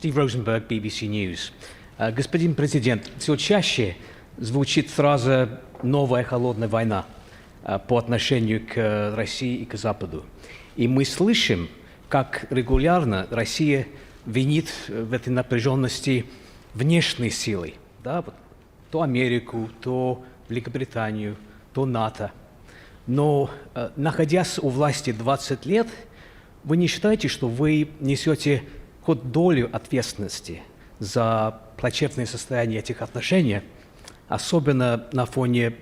Стив Розенберг, BBC News. Господин президент, все чаще звучит фраза «новая холодная война» по отношению к России и к Западу. И мы слышим, как регулярно Россия винит в этой напряженности внешние силы. Да? То Америку, то Великобританию, то НАТО. Но, находясь у власти 20 лет, вы не считаете, что вы несете хоть долю ответственности за плачевное состояние этих отношений, особенно на фоне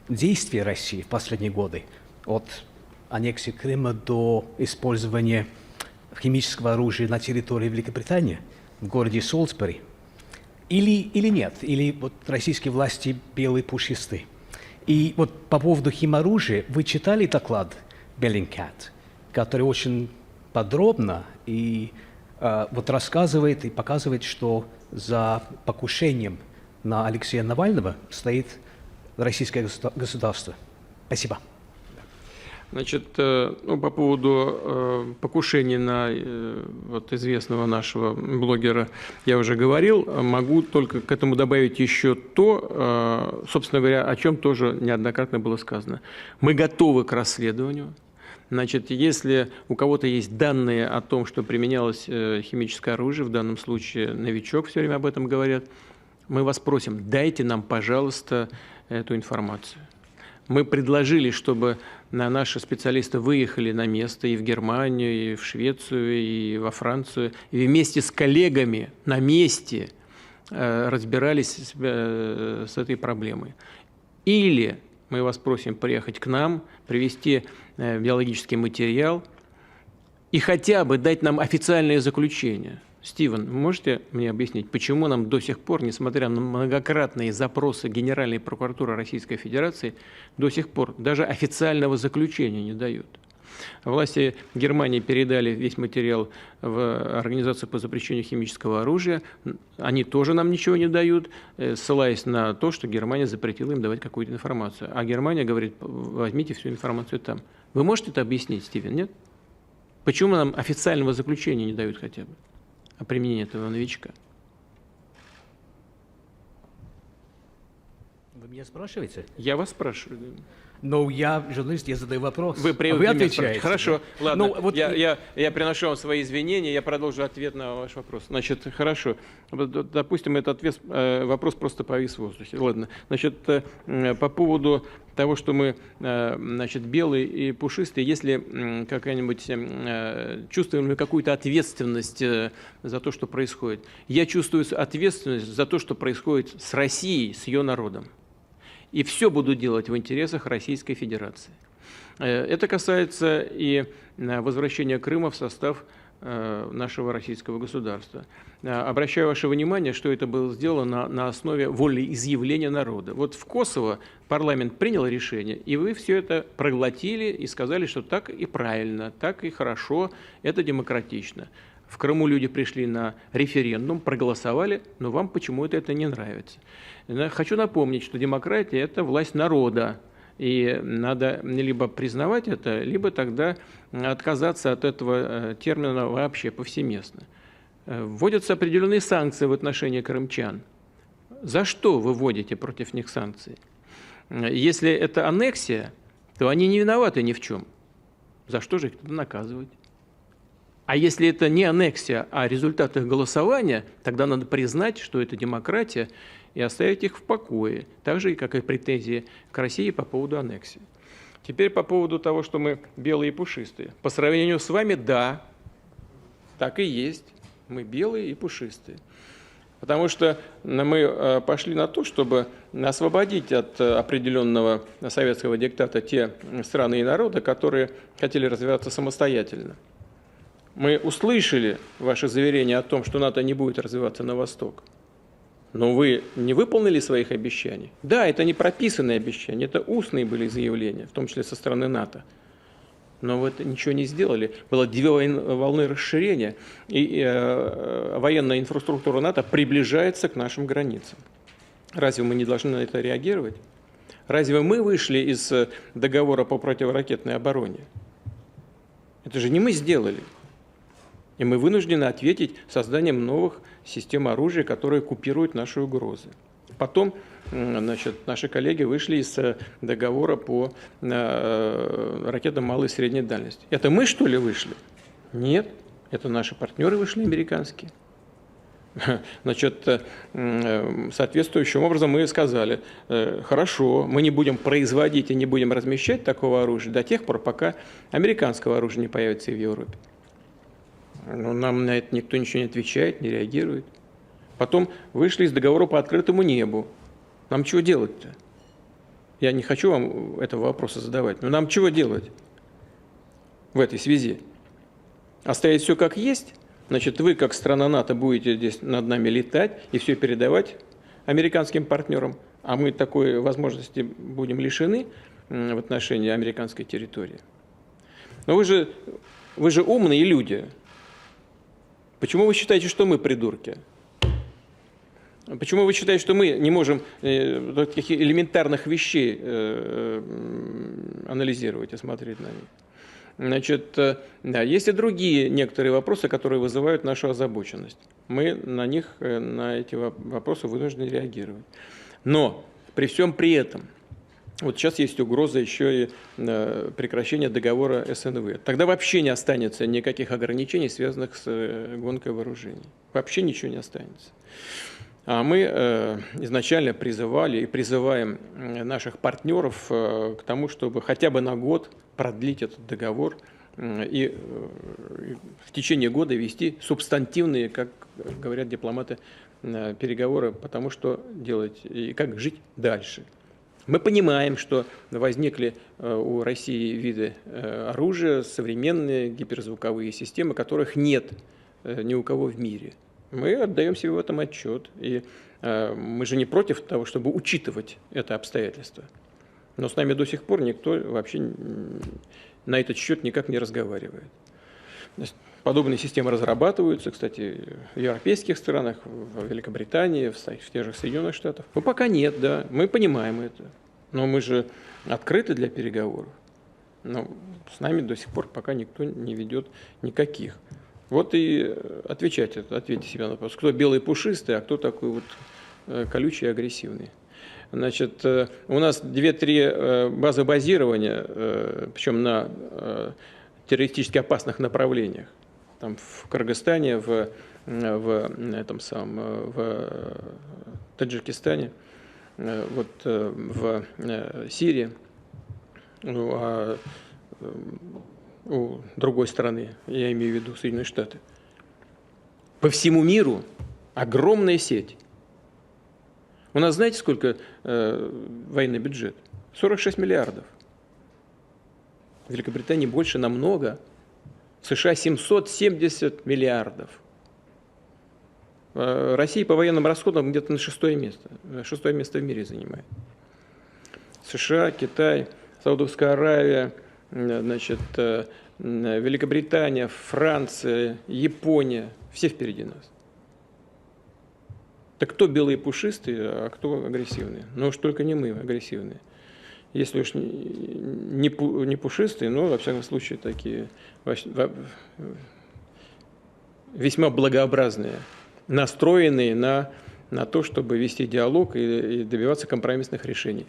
действий России в последние годы, от аннексии Крыма до использования химического оружия на территории Великобритании, в городе Солсбери? Или нет? Или вот российские власти белые пушистые? И вот по поводу химоружия, вы читали доклад Bellingcat, который очень подробно и вот рассказывает и показывает, что за покушением на Алексея Навального стоит российское государство. Спасибо. Значит, по поводу покушения на вот известного нашего блогера я уже говорил. Могу только к этому добавить еще то, собственно говоря, о чем тоже неоднократно было сказано. Мы готовы к расследованию. Значит, если у кого-то есть данные о том, что применялось химическое оружие, в данном случае «Новичок» все время об этом говорят, мы вас просим, дайте нам, пожалуйста, эту информацию. Мы предложили, чтобы наши специалисты выехали на место и в Германию, и в Швецию, и во Францию, и вместе с коллегами на месте разбирались с этой проблемой. Или мы вас просим приехать к нам, привезти биологический материал и хотя бы дать нам официальное заключение. Стивен, вы можете мне объяснить, почему нам до сих пор, несмотря на многократные запросы Генеральной прокуратуры Российской Федерации, до сих пор даже официального заключения не дают? Власти Германии передали весь материал в Организацию по запрещению химического оружия. Они тоже нам ничего не дают, ссылаясь на то, что Германия запретила им давать какую-то информацию. А Германия говорит, возьмите всю информацию там. Вы можете это объяснить, Стивен, нет? Почему нам официального заключения не дают хотя бы о применении этого новичка? Вы меня спрашиваете? Я вас спрашиваю. Но я журналист, я задаю вопрос, вы отвечаете. Хорошо, ладно, ну, вот я приношу вам свои извинения, я продолжу ответ на ваш вопрос. Значит, хорошо, допустим, этот вопрос просто повис в воздухе. Ладно, значит, по поводу того, что мы, значит, белые и пушистые, если какая-нибудь, чувствуем ли какую-то ответственность за то, что происходит. Я чувствую ответственность за то, что происходит с Россией, с ее народом. И все буду делать в интересах Российской Федерации. Это касается и возвращения Крыма в состав нашего российского государства. Обращаю ваше внимание, что это было сделано на основе волеизъявления народа. Вот в Косово парламент принял решение, и вы все это проглотили и сказали, что так и правильно, так и хорошо, это демократично. В Крыму люди пришли на референдум, проголосовали, но вам почему-то это не нравится. Хочу напомнить, что демократия – это власть народа, и надо либо признавать это, либо тогда отказаться от этого термина вообще повсеместно. Вводятся определенные санкции в отношении крымчан. За что вы вводите против них санкции? Если это аннексия, то они не виноваты ни в чем. За что же их тогда наказывать? А если это не аннексия, а результат их голосования, тогда надо признать, что это демократия, и оставить их в покое, так же, как и претензии к России по поводу аннексии. Теперь по поводу того, что мы белые и пушистые. По сравнению с вами, да, так и есть. Мы белые и пушистые. Потому что мы пошли на то, чтобы освободить от определенного советского диктата те страны и народы, которые хотели развиваться самостоятельно. Мы услышали ваше заверение о том, что НАТО не будет развиваться на восток. Но вы не выполнили своих обещаний? Да, это не прописанные обещания, это устные были заявления, в том числе со стороны НАТО. Но вы это ничего не сделали. Было 2 волны расширения, и военная инфраструктура НАТО приближается к нашим границам. Разве мы не должны на это реагировать? Разве мы вышли из договора по противоракетной обороне? Это же не мы сделали. И мы вынуждены ответить созданием новых систем оружия, которые купируют наши угрозы. Потом, значит, наши коллеги вышли из договора по ракетам малой и средней дальности. Это мы, что ли, вышли? Нет, это наши партнеры вышли, американские. Значит, соответствующим образом мы сказали, хорошо, мы не будем производить и не будем размещать такого оружия до тех пор, пока американского оружия не появится и в Европе. Но нам на это никто ничего не отвечает, не реагирует. Потом вышли из договора по открытому небу. Нам чего делать-то? Я не хочу вам этого вопроса задавать, но нам чего делать в этой связи? Оставить все как есть? Значит, вы, как страна НАТО, будете здесь над нами летать и все передавать американским партнерам, а мы такой возможности будем лишены в отношении американской территории. Но вы же умные люди. Почему вы считаете, что мы придурки? Почему вы считаете, что мы не можем таких элементарных вещей анализировать и смотреть на них? Значит, да, есть и другие некоторые вопросы, которые вызывают нашу озабоченность. Мы на них, на эти вопросы вынуждены реагировать. Но при всем при этом, вот сейчас есть угроза еще и прекращения договора СНВ. Тогда вообще не останется никаких ограничений, связанных с гонкой вооружений. Вообще ничего не останется. А мы изначально призывали и призываем наших партнеров к тому, чтобы хотя бы на год продлить этот договор и в течение года вести субстантивные, как говорят дипломаты, переговоры по тому, что делать и как жить дальше. Мы понимаем, что возникли у России виды оружия, современные гиперзвуковые системы, которых нет ни у кого в мире. Мы отдаем себе в этом отчет, и мы же не против того, чтобы учитывать это обстоятельство. Но с нами до сих пор никто вообще на этот счет никак не разговаривает. Подобные системы разрабатываются, кстати, в европейских странах, в Великобритании, в тех же Соединенных Штатах. Но пока нет, да, мы понимаем это. Но мы же открыты для переговоров. Но с нами до сих пор пока никто не ведет никаких. Вот и ответьте себе на вопрос, кто белый пушистый, а кто такой вот колючий и агрессивный. Значит, у нас 2-3 базы базирования, причем на террористически опасных направлениях. Там в Кыргызстане, в Таджикистане, вот, в Сирии, у другой страны, я имею в виду Соединенные Штаты. По всему миру огромная сеть. У нас знаете, сколько военный бюджет? 46 миллиардов. В Великобритании больше намного. В США 770 миллиардов. Россия по военным расходам где-то на 6-е место. 6-е место в мире занимает. США, Китай, Саудовская Аравия, значит, Великобритания, Франция, Япония. Все впереди нас. Так кто белые пушистые, а кто агрессивные? Ну уж только не мы агрессивные. Если уж не пушистые, но, во всяком случае, такие весьма благообразные, настроенные на то, чтобы вести диалог и добиваться компромиссных решений.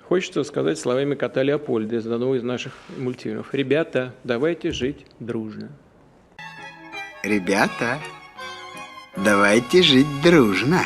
Хочется сказать словами кота Леопольда из одного из наших мультфильмов. Ребята, давайте жить дружно. Ребята, давайте жить дружно.